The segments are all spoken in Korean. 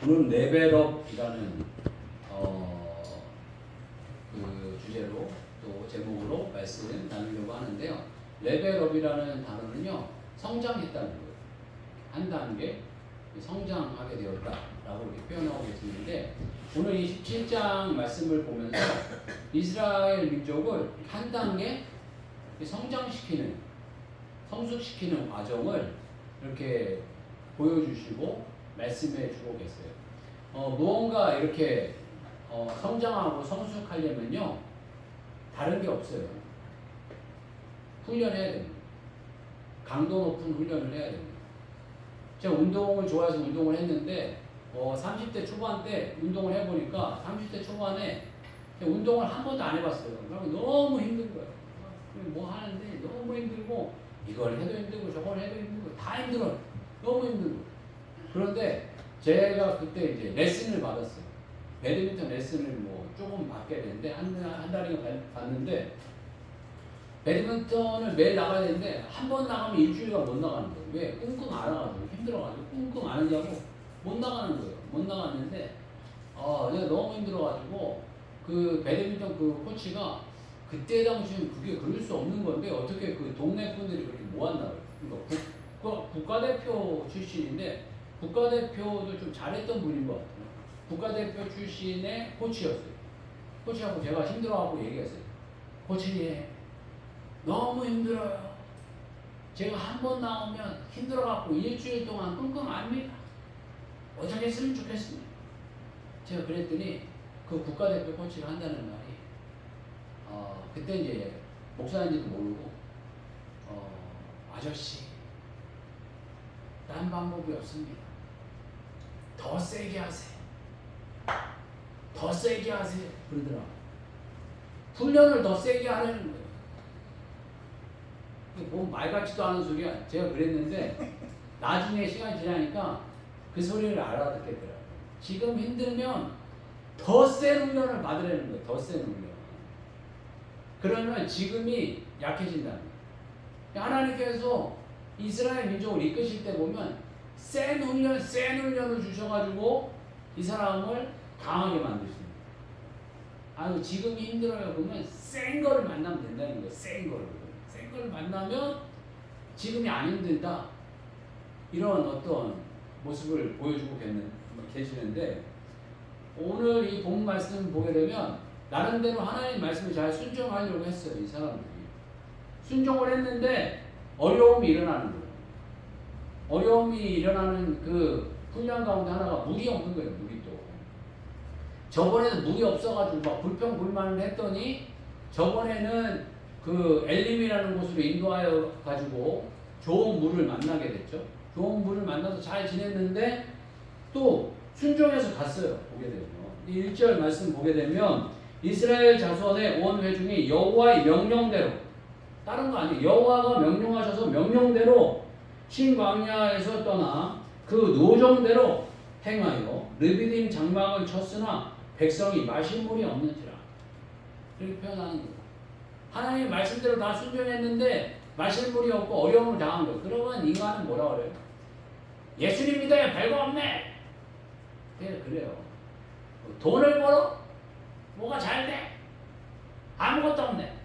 오늘 레벨업이라는 그 주제로 또 제목으로 말씀 나누려고 하는데요. 레벨업이라는 단어는요, 성장했다는 거예요. 한 단계 성장하게 되었다라고 이렇게 표현하고 계시는데, 오늘 이 17장 말씀을 보면서 이스라엘 민족을 한 단계 성장시키는, 성숙시키는 과정을 이렇게 보여주시고 말씀해 주고 계세요. 무언가 이렇게 성장하고 성숙하려면요, 다른 게 없어요. 훈련해야 됩니다. 강도 높은 훈련을 해야 됩니다. 제가 운동을 좋아해서 운동을 했는데 30대 초반 때 운동을 해보니까 30대 초반에 운동을 한 번도 안 해봤어요. 그러면 너무 힘든 거예요. 뭐 하는데 너무 힘들고, 이걸 해도 힘들고 저걸 해도 힘들고 다 힘들어요. 너무 힘들고. 그런데 제가 그때 이제 레슨을 받았어요. 배드민턴 레슨을 뭐 조금 받게 됐는데 한 달인가 받는데, 배드민턴을 매일 나가야 되는데 한 번 나가면 일주일간 못 나가는 거예요. 왜? 끙끙 앓아가지고 힘들어가지고 끙끙 앓으냐고 못 나가는 거예요. 못 나갔는데 내가 너무 힘들어가지고 그 배드민턴 그 코치가, 그때 당시엔 그게 그럴 수 없는 건데 어떻게 그 동네 분들이 그렇게 모았나 봐요. 그러니까 국가대표 출신인데 국가대표도 좀 잘했던 분인 것 같아요. 국가대표 출신의 코치였어요. 코치하고 제가 힘들어하고 얘기했어요. 코치님, 너무 힘들어요. 제가 한 번 나오면 힘들어갖고 일주일 동안 끙끙 앓습니다. 어떻게 했으면 좋겠습니다. 제가 그랬더니 그 국가대표 코치가 한다는 말이, 그때 이제 목사인지도 모르고, 아저씨, 딴 방법이 없습니다. 더 세게 하세요. 더 세게 하세요. 그러더라고요. 훈련을 더 세게 하라는 거예요. 뭐 말 같지도 않은 소리야. 제가 그랬는데 나중에 시간이 지나니까 그 소리를 알아듣겠더라고요. 지금 힘들면 더 센 훈련을 받으라는 거예요. 더 센 훈련. 그러면 지금이 약해진다는 거예요. 하나님께서 이스라엘 민족을 이끄실 때 보면 센 훈련을 주셔가지고 이 사람을 강하게 만드십니다. 지금이 힘들어요. 그러면 센 거를 만나면 된다는 거예요. 센 거를 만나면 지금이 안 힘들다. 이런 어떤 모습을 보여주고 계시는데, 오늘 이 본 말씀 보게 되면 나름대로 하나님 말씀을 잘 순종하려고 했어요. 이 사람들이 순종을 했는데 어려움이 일어나는 거예요. 어려움이 일어나는 그 훈련 가운데 하나가 물이 없는 거예요. 물이 또 저번에는 물이 없어가지고 막 불평불만을 했더니, 저번에는 그 엘림이라는 곳으로 인도하여 가지고 좋은 물을 만나게 됐죠. 좋은 물을 만나서 잘 지냈는데 또 순종해서 갔어요. 보게 되면 1절 말씀 보게 되면, 이스라엘 자손의 온 회중이 여호와의 명령대로, 다른 거 아니에요. 여호와가 명령하셔서 명령대로 신광야에서 떠나 그 노정대로 행하여 르비딤 장막을 쳤으나 백성이 마실 물이 없는지라. 이렇게 표현하는 거예요. 하나님 말씀대로 다 순종했는데 마실 물이 없고 어려움을 당한 거예요. 그러면 인간은 뭐라 그래요? 예수님 믿어야 별거 없네. 그래요. 돈을 벌어? 뭐가 잘 돼? 아무것도 없네.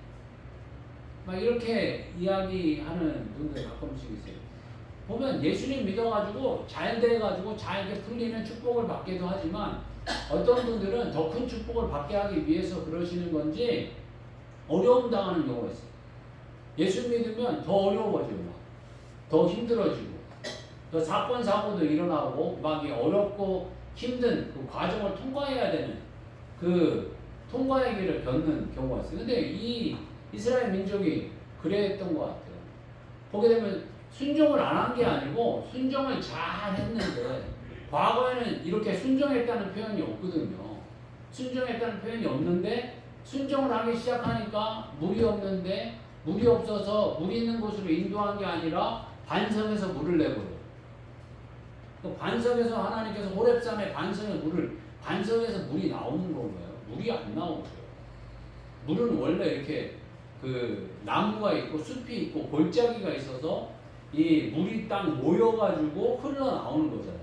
막 이렇게 이야기하는 분들 가끔씩 있어요. 보면 예수님 믿어가지고 잘 돼가지고 잘 이렇게 풀리는 축복을 받기도 하지만, 어떤 분들은 더 큰 축복을 받게 하기 위해서 그러시는 건지 어려움 당하는 경우가 있어요. 예수 믿으면 더 어려워지고 더 힘들어지고 더 사건 사고도 일어나고 막 어렵고 힘든 그 과정을 통과해야 되는 그 통과의 길을 겪는 경우가 있어요. 근데 이 이스라엘 민족이 그랬던 것 같아요. 보게 되면 순종을 안 한 게 아니고 순종을 잘 했는데, 과거에는 이렇게 순종했다는 표현이 없거든요. 순종했다는 표현이 없는데 순종을 하기 시작하니까 물이 없는데, 물이 없어서 물 있는 곳으로 인도한 게 아니라 반석에서 물을 내버려요. 그 반석에서 하나님께서 호렙산의 반석에서 물이 나오는 건가요? 물이 안 나오죠. 물은 원래 이렇게 그 나무가 있고 숲이 있고 골짜기가 있어서 이 물이 딱 모여가지고 흘러나오는 거잖아요.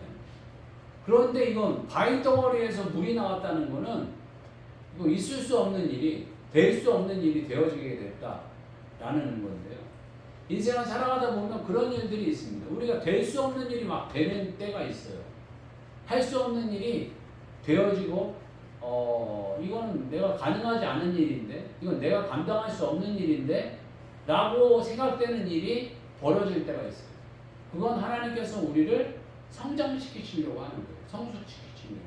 그런데 이건 바위 덩어리에서 물이 나왔다는 거는 이거 있을 수 없는 일이, 될 수 없는 일이 되어지게 됐다라는 건데요. 인생을 살아가다 보면 그런 일들이 있습니다. 우리가 될 수 없는 일이 막 되는 때가 있어요. 할 수 없는 일이 되어지고, 이건 내가 가능하지 않은 일인데, 이건 내가 감당할 수 없는 일인데, 라고 생각되는 일이 벌어질 때가 있어요. 그건 하나님께서 우리를 성장시키시려고 하는 거예요. 성숙시키시려고.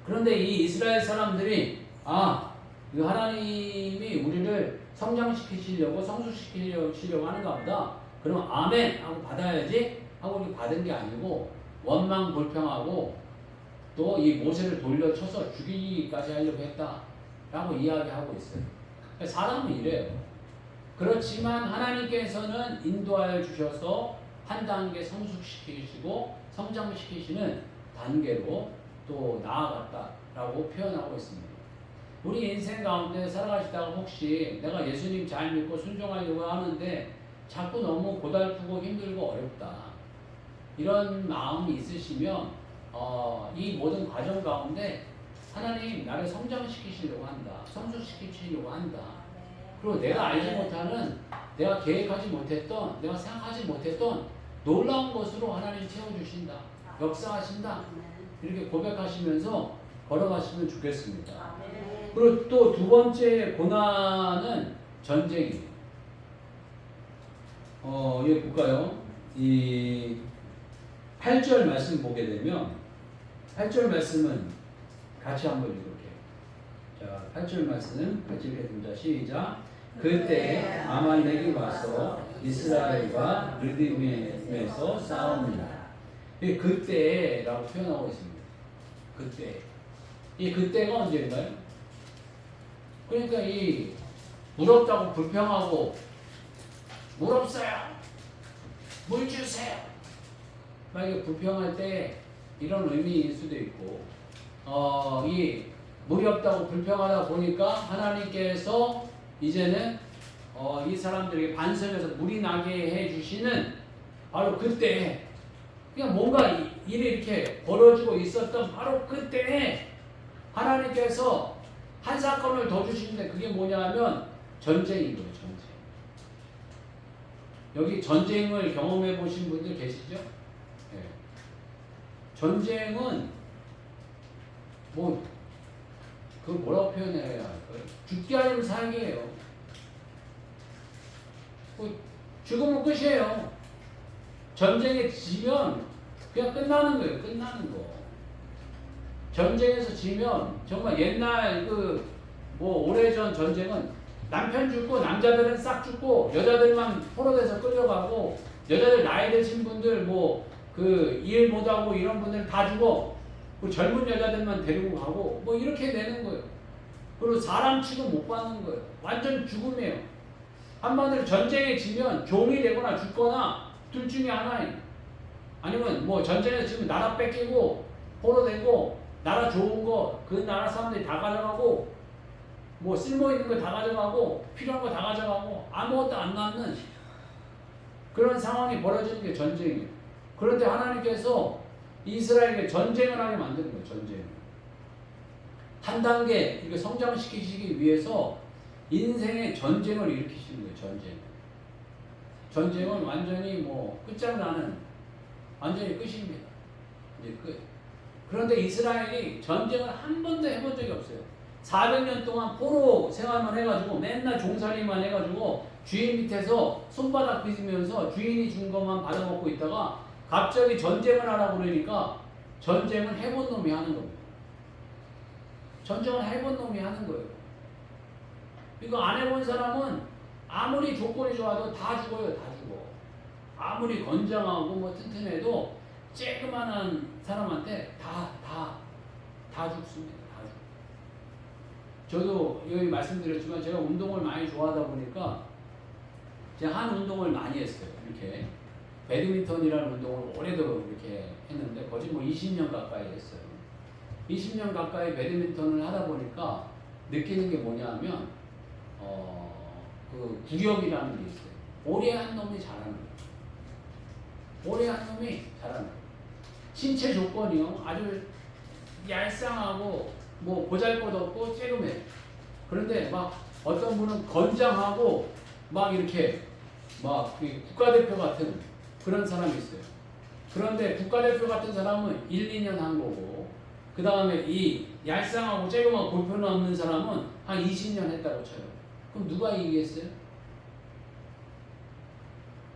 그런데 이 이스라엘 사람들이, 이 하나님이 우리를 성장시키시려고, 성숙시키시려고 하는가 보다. 그럼 아멘! 하고 받아야지 하고 이렇게 받은 게 아니고, 원망 불평하고, 또 이 모세를 돌려쳐서 죽이기까지 하려고 했다라고 이야기하고 있어요. 사람은 이래요. 그렇지만 하나님께서는 인도하여 주셔서 한 단계 성숙시키시고 성장시키시는 단계로 또 나아갔다라고 표현하고 있습니다. 우리 인생 가운데 살아가시다가 혹시 내가 예수님 잘 믿고 순종하려고 하는데 자꾸 너무 고달프고 힘들고 어렵다, 이런 마음이 있으시면 이 모든 과정 가운데 하나님 나를 성장시키시려고 한다, 성숙시키시려고 한다. 그리고 내가 알지 못하는, 내가 계획하지 못했던, 내가 생각하지 못했던 놀라운 것으로 하나님 채워주신다, 역사하신다, 이렇게 고백하시면서 걸어가시면 좋겠습니다. 그리고 또 두 번째 고난은 전쟁이에요. 여기 볼까요? 이 8절 말씀 보게 되면, 8절 말씀은 같이 한번 읽을게요. 자, 8절 말씀 같이 읽겠습니다. 시작. 그때 아말렉이 와서 이스라엘과 르디딤에서 싸웁니다. 이 그때라고 표현하고 있습니다. 그때. 이 그때가 언제인가요? 그러니까 이 물 없다고 불평하고, 물 없어요, 물 주세요, 막 이렇게 불평할 때 이런 의미일 수도 있고, 이 물이 없다고 불평하다 보니까 하나님께서 이제는 이 사람들에게 반석에서 물이 나게 해주시는 바로 그때, 그냥 뭔가 일이 이렇게 벌어지고 있었던 바로 그때에 하나님께서 한 사건을 더 주시는데, 그게 뭐냐면 전쟁인 거예요. 전쟁. 여기 전쟁을 경험해 보신 분들 계시죠? 네. 전쟁은 뭐라고 표현해야 할까요? 죽기 아니면 살기예요. 죽으면 끝이에요. 전쟁에 지면 그냥 끝나는 거예요. 끝나는 거. 전쟁에서 지면 정말 옛날 오래전 전쟁은 남편 죽고 남자들은 싹 죽고 여자들만 포로돼서 끌려가고, 여자들 나이 드신 분들 일 못하고 이런 분들 다 죽어. 젊은 여자들만 데리고 가고 이렇게 되는 거예요. 그리고 사람 취급 못 받는 거예요. 완전 죽음이에요. 한마디로 전쟁에 지면 종이 되거나 죽거나 둘 중에 하나예요. 아니면 전쟁에서 지면 나라 뺏기고 포로되고, 나라 좋은 거 그 나라 사람들이 다 가져가고, 쓸모있는 거 다 가져가고, 필요한 거 다 가져가고, 아무것도 안 남는 그런 상황이 벌어지는 게 전쟁이에요. 그런데 하나님께서 이스라엘에게 전쟁을 하게 만드는 거예요. 전쟁을. 한 단계 이렇게 성장시키시기 위해서 인생의 전쟁을 일으키시는 거예요. 전쟁은 완전히 끝장나는, 완전히 끝입니다. 이제 끝. 그런데 이스라엘이 전쟁을 한 번도 해본 적이 없어요. 400년 동안 포로 생활만 해가지고, 맨날 종살이만 해가지고 주인 밑에서 손바닥 빚으면서 주인이 준 것만 받아먹고 있다가 갑자기 전쟁을 하라고 그러니까 전쟁을 해본 놈이 하는 겁니다. 전쟁을 해본 놈이 하는 거예요. 이거 안 해본 사람은 아무리 조건이 좋아도 다 죽어요. 다 죽어. 아무리 건장하고 튼튼해도 쬐그만한 사람한테 다 죽습니다. 다 죽어. 저도 여기 말씀드렸지만 제가 운동을 많이 좋아하다 보니까 제가 한 운동을 많이 했어요. 이렇게 배드민턴이라는 운동을 오래도록 이렇게 했는데 거의 20년 가까이 했어요. 20년 가까이 배드민턴을 하다 보니까 느끼는 게 뭐냐면 구력이라는 게 있어요. 오래 한 놈이 잘하는 거예요. 오래 한 놈이 잘하는 거예요. 신체 조건이요. 아주 얄쌍하고 뭐 보잘것없고 쬐금해. 그런데 막 어떤 분은 건장하고 막 이렇게 막 국가대표 같은 그런 사람이 있어요. 그런데 국가대표 같은 사람은 1, 2년 한 거고 그 다음에 이 얄쌍하고 쬐금하고 볼편없는 사람은 한 20년 했다고 쳐요. 그럼 누가 이기겠어요?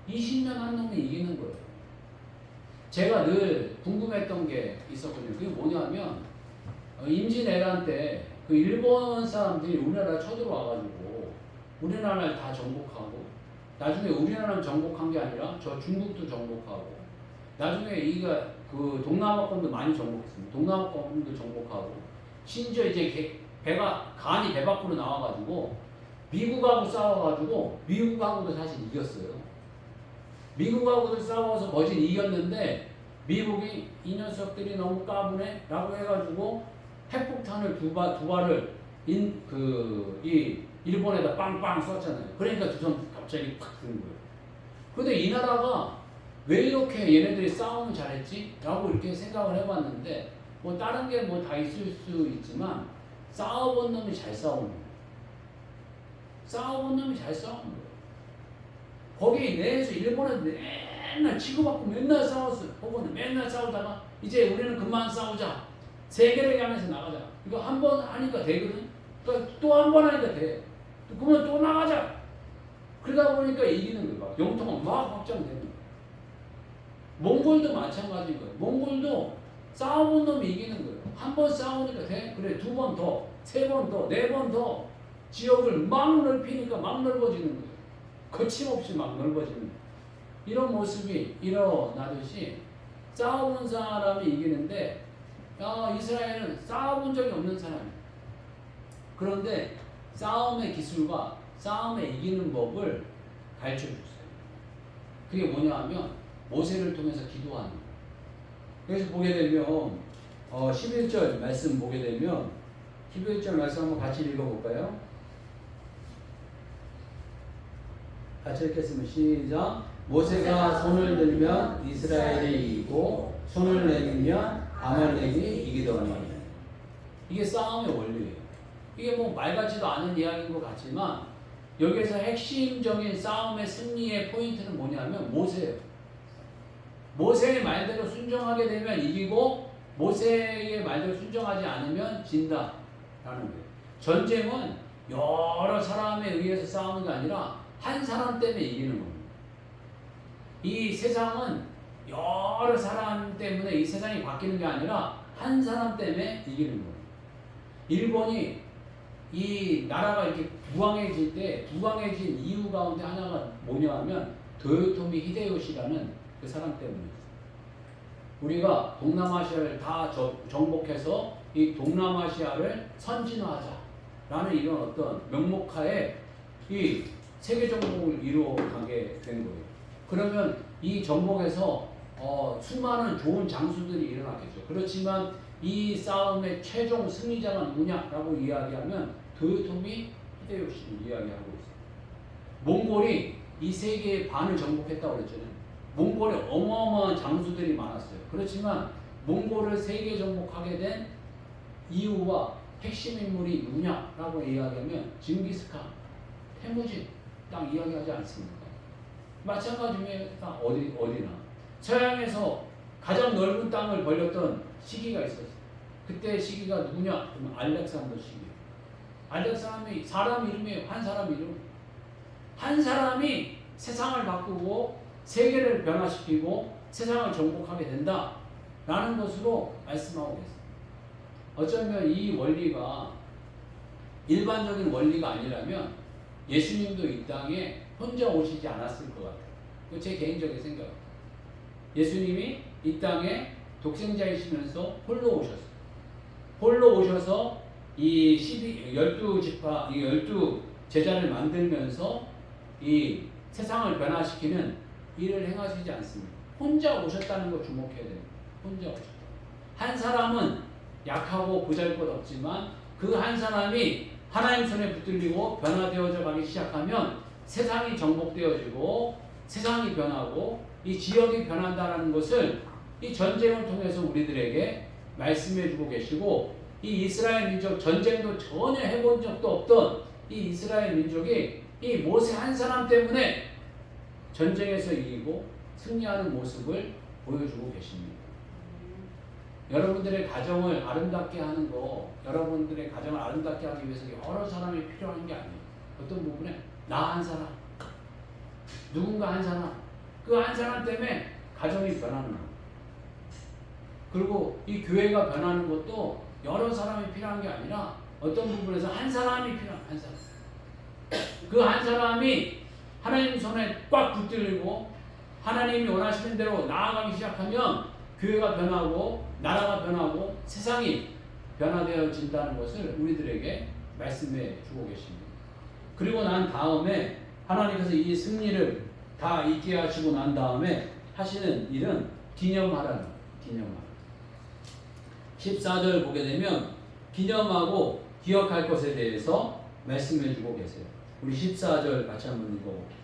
20년 한 놈이 이기는 거예요. 제가 늘 궁금했던 게 있었거든요. 그게 뭐냐면 임진왜란 때 그 일본 사람들이 우리나라 쳐들어와가지고 우리나라를 다 정복하고 나중에 우리나라를 정복한 게 아니라 저 중국도 정복하고 나중에 이가 그 동남아권도 많이 정복했습니다. 동남아권도 정복하고 심지어 이제 간이 배 밖으로 나와가지고 미국하고 싸워가지고 미국하고도 사실 이겼어요. 미국하고도 싸워서 거진 이겼는데 미국이 이 녀석들이 너무 까부네 라고 해가지고 핵폭탄을 두 발을 이 일본에다 빵빵 쐈잖아요. 그러니까 두손 갑자기 팍 드는 거예요. 근데 이 나라가 왜 이렇게 얘네들이 싸움을 잘했지? 라고 이렇게 생각을 해봤는데 뭐 다른 게 뭐 다 있을 수 있지만 싸워본 놈이 잘 싸우는 거예요. 싸워본 놈이 잘 싸우는 거예요. 거기 내에서 일본은 맨날 치고받고 맨날 싸웠어요. 혹은 맨날 싸우다가 이제 우리는 그만 싸우자. 세계를 향해서 나가자. 이거 한 번 하니까 되거든. 그러니까 또 한 번 하니까 돼. 그러면 또 나가자. 그러다 보니까 이기는 거예요. 영통은 막 확장되는 거예요. 몽골도 마찬가지인 거예요. 몽골도 싸워본 놈이 이기는 거예요. 한 번 싸우니까 돼. 그래, 두 번 더, 세 번 더, 네 번 더 지역을 막 넓히니까 막 넓어지는 거예요. 거침없이 막 넓어지는 거예요. 이런 모습이 일어나듯이 싸워본 사람이 이기는데 이스라엘은 싸워본 적이 없는 사람이에요. 그런데 싸움의 기술과 싸움에 이기는 법을 가르쳐 줬어요. 그게 뭐냐 하면 모세를 통해서 기도하는 거예요. 그래서 보게 되면 11절 말씀 보게 되면 11절 말씀 한번 같이 읽어볼까요? 같이 읽겠습니다. 시작. 모세가 손을 들면 이스라엘이 이기고 손을 내밀면 아말렉이 이기더니. 이게 싸움의 원리예요. 이게 뭐 말 같지도 않은 이야기인 것 같지만 여기에서 핵심적인 싸움의 승리의 포인트는 뭐냐면 모세예요. 모세의 말대로 순종하게 되면 이기고 모세의 말대로 순종하지 않으면 진다라는 거예요. 전쟁은 여러 사람에 의해서 싸우는 게 아니라 한 사람 때문에 이기는 겁니다. 이 세상은 여러 사람 때문에 이 세상이 바뀌는 게 아니라 한 사람 때문에 이기는 거예요. 일본이 이 나라가 이렇게 부강해질 때 부강해진 이유 가운데 하나가 뭐냐 하면 도요토미 히데요시라는 그 사람 때문이었어요. 우리가 동남아시아를 다 정복해서 이 동남아시아를 선진화하자라는 이런 어떤 명목하에 이 세계 정복을 이루어가게 된 거예요. 그러면 이 정복에서 수많은 좋은 장수들이 일어났겠죠. 그렇지만 이 싸움의 최종 승리자가 누구냐라고 이야기하면 도요토미 히데요시를 이야기하고 있어요. 몽골이 이 세계의 반을 정복했다고 그랬잖아요. 몽골에 어마어마한 장수들이 많았어요. 그렇지만 몽골을 세계 정복하게 된 이유와 핵심 인물이 누구냐라고 이야기하면 징기스칸, 태무진 딱 이야기하지 않습니까? 마찬가지입니다. 어디나 서양에서 가장 넓은 땅을 벌렸던 시기가 있었어요. 그때 시기가 누구냐? 그러면 알렉산더 시기. 알렉산더이 사람 이름이에요. 한 사람 이름. 한 사람이 세상을 바꾸고 세계를 변화시키고 세상을 정복하게 된다라는 것으로 말씀하고 계세요. 어쩌면 이 원리가 일반적인 원리가 아니라면 예수님도 이 땅에 혼자 오시지 않았을 것 같아요. 그 제 개인적인 생각입니다. 예수님이 이 땅에 독생자이시면서 홀로 오셨어요. 홀로 오셔서 이 12지파, 이 12제자를 만들면서 이 세상을 변화시키는 일을 행하시지 않습니다. 혼자 오셨다는 걸 주목해야 됩니다. 혼자 오셨다. 한 사람은 약하고 보잘것없지만 그 한 사람이 하나님 손에 붙들리고 변화되어져 가기 시작하면 세상이 정복되어지고 세상이 변하고 이 지역이 변한다는 것을 이 전쟁을 통해서 우리들에게 말씀해 주고 계시고, 이 이스라엘 민족 전쟁도 전혀 해본 적도 없던 이 이스라엘 민족이 이 모세 한 사람 때문에 전쟁에서 이기고 승리하는 모습을 보여주고 계십니다. 여러분들의 가정을 아름답게 하는 거, 여러분들의 가정을 아름답게 하기 위해서 여러 사람이 필요한 게 아니에요. 어떤 부분에 나 한 사람, 누군가 한 사람, 그 한 사람 때문에 가정이 변하는 거예요. 그리고 이 교회가 변하는 것도 여러 사람이 필요한 게 아니라 어떤 부분에서 한 사람이 필요한, 한 사람. 그 한 사람이 하나님 손에 꽉 붙들리고 하나님이 원하시는 대로 나아가기 시작하면 교회가 변하고 나라가 변하고 세상이 변화되어진다는 것을 우리들에게 말씀해 주고 계십니다. 그리고 난 다음에 하나님께서 이 승리를 다 있게 하시고 난 다음에 하시는 일은 기념하라는 거예요. 기념하라. 14절 보게 되면 기념하고 기억할 것에 대해서 말씀해 주고 계세요. 우리 14절 같이 한번 읽어볼게요.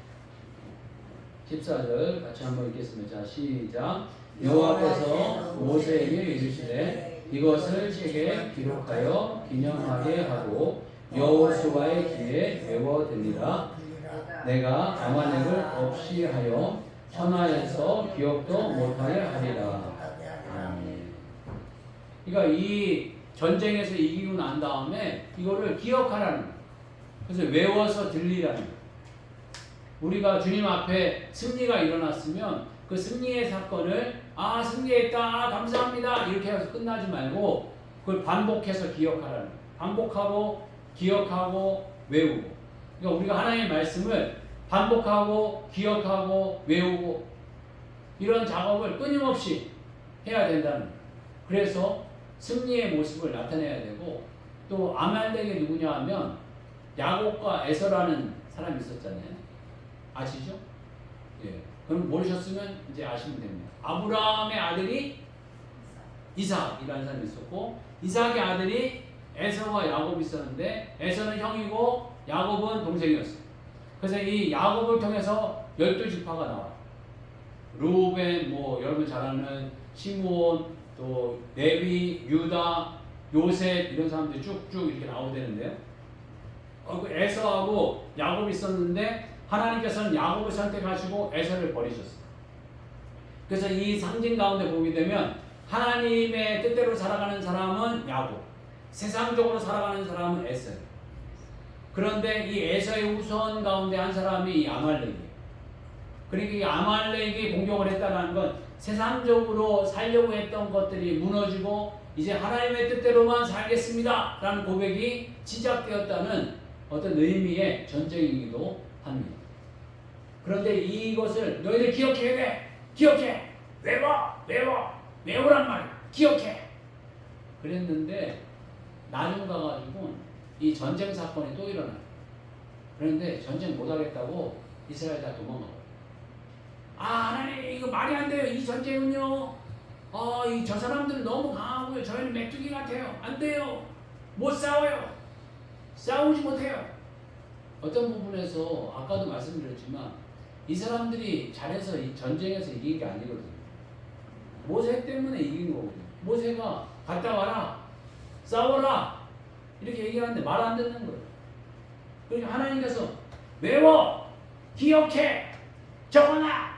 14절 같이 한번 읽겠습니다. 자, 시작. 여호와께서 모세에게 이르시되 이것을 책에 기록하여 기념하게 하고 여호수아의 귀에 외워드리라. 내가 아말렉을 없이 하여 천하에서 기억도 못하게 하리라. 그러니까 이 전쟁에서 이기고 난 다음에 이거를 기억하라는 거예요. 그래서 외워서 들리라는 거예요. 우리가 주님 앞에 승리가 일어났으면 그 승리의 사건을 승리했다, 감사합니다 이렇게 해서 끝나지 말고 그걸 반복해서 기억하라는 거예요. 반복하고 기억하고 외우고. 그러니까 우리가 하나님의 말씀을 반복하고 기억하고 외우고 이런 작업을 끊임없이 해야 된다는 거예요. 그래서 승리의 모습을 나타내야 되고, 또 아말렉이 누구냐 하면 야곱과 에서라는 사람이 있었잖아요. 아시죠? 예. 그럼 모르셨으면 이제 아시면 됩니다. 아브라함의 아들이 이삭이라는 사람이 있었고, 이삭의 아들이 에서와 야곱이 있었는데, 에서는 형이고 야곱은 동생이었어요. 그래서 이 야곱을 통해서 12지파가 나와요. 루벤, 여러분 잘 아는 시므온, 또 레위, 유다, 요셉 이런 사람들이 쭉쭉 이렇게 나오되는데요. 그 에서하고 야곱이 있었는데 하나님께서는 야곱을 선택하시고 에서를 버리셨어요. 그래서 이 상징 가운데 보게 되면 하나님의 뜻대로 살아가는 사람은 야곱, 세상적으로 살아가는 사람은 에서예요. 그런데 이 에서의 우선 가운데 한 사람이 이 아말렉이에요. 그러니까 이 아말렉이 공격을 했다는 건 세상적으로 살려고 했던 것들이 무너지고 이제 하나님의 뜻대로만 살겠습니다 라는 고백이 시작되었다는 어떤 의미의 전쟁이기도 합니다. 그런데 이것을 너희들 기억해야 돼. 기억해. 외우란 말이야. 기억해. 그랬는데 나중 가가지고 이 전쟁 사건이 또 일어나요. 그런데 전쟁 못하겠다고 이스라엘 다 도망가요. 하나님 이거 말이 안 돼요. 이 전쟁은요. 저 사람들은 너무 강하고요. 저희는 메뚜기 같아요. 안 돼요. 못 싸워요. 싸우지 못해요. 어떤 부분에서 아까도 말씀드렸지만 이 사람들이 잘해서 이 전쟁에서 이긴 게 아니거든요. 모세 때문에 이긴 거거든요. 모세가 갔다 와라. 싸워라. 이렇게 얘기하는데 말 안 듣는 거예요. 그러니까 하나님께서 외워. 기억해. 적어놔.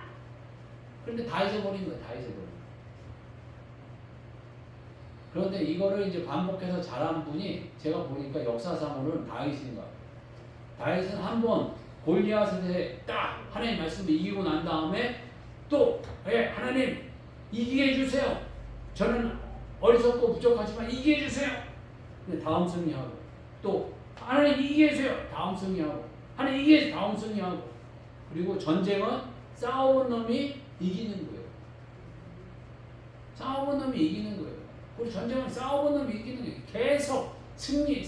그런데 다 잊어버린 거예요. 다 잊어버린 거예요. 그런데 이거를 이제 반복해서 잘한 분이 제가 보니까 역사상으로는 다윗인 것 같아요. 다윗은 한번 골리앗에 딱 하나님 말씀을 이기고 난 다음에 또 하나님 이기게 해주세요. 저는 어리석고 부족하지만 이기게 해주세요. 근데 다음 승리하고 또 하나님 이기게 해주세요. 다음 승리하고 하나님 이기게 해주세요. 다음 승리하고. 그리고 전쟁은 싸워본 놈이 이기는 거예요. 싸워본 놈이 이기는 거예요. 우리 전쟁은 싸워본 놈이 이기는 거예요. 계속 승리.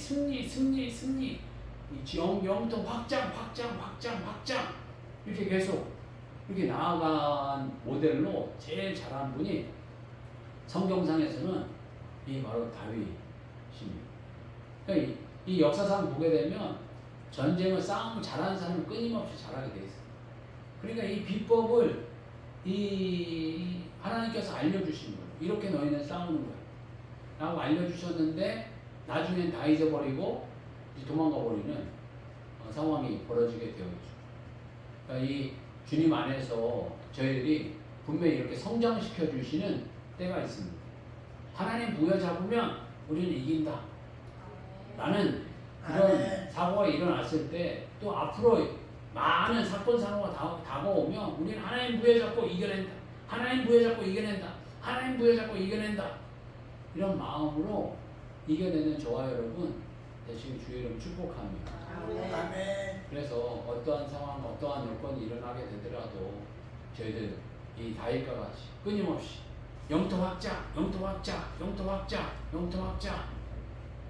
영부터 확장 이렇게 계속 이렇게 나아간 모델로 제일 잘한 분이 성경상에서는 이 바로 다윗입니다. 그러니까 이 역사상 보게 되면 전쟁을 싸움을 잘하는 사람은 끊임없이 잘하게 돼 있어요. 그러니까 이 비법을 이 하나님께서 알려주신 거예요. 이렇게 너희는 싸우는 거야 라고 알려주셨는데 나중엔 다 잊어버리고 이제 도망가 버리는 상황이 벌어지게 되어 있죠. 그러니까 이 주님 안에서 저희들이 분명히 이렇게 성장시켜 주시는 때가 있습니다. 하나님 부여잡으면 우리는 이긴다 라는 이런 사고가 일어났을 때 또 앞으로 많은 사건 사고가 다가오면 우리는 하나님 부여잡고 이겨낸다, 하나님 부여잡고 이겨낸다, 하나님 부여잡고 이겨낸다, 이런 마음으로 이겨내는 저와 여러분 되시길 주의 이름 축복합니다. 아멘. 그래서 어떠한 상황, 어떠한 여건이 일어나게 되더라도 저희들 이 다윗과 같이 끊임없이 영토 확장, 영토 확장, 영토 확장, 영토 확장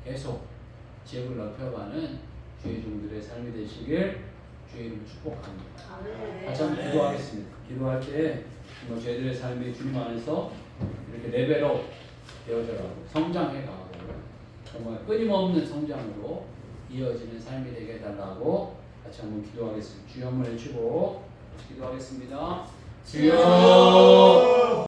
계속 지역을 넓혀가는 주의 종들의 삶이 되시길 주의 이름 축복합니다. 같이 한번 기도하겠습니다. 기도할 때 정말 저희들의 삶이 주님 안에서 이렇게 레벨업 되어져가고 성장해가고 정말 끊임없는 성장으로 이어지는 삶이 되게 해달라고 같이 한번 기도하겠습니다. 주여 한번 외치고 같이 기도하겠습니다. 주여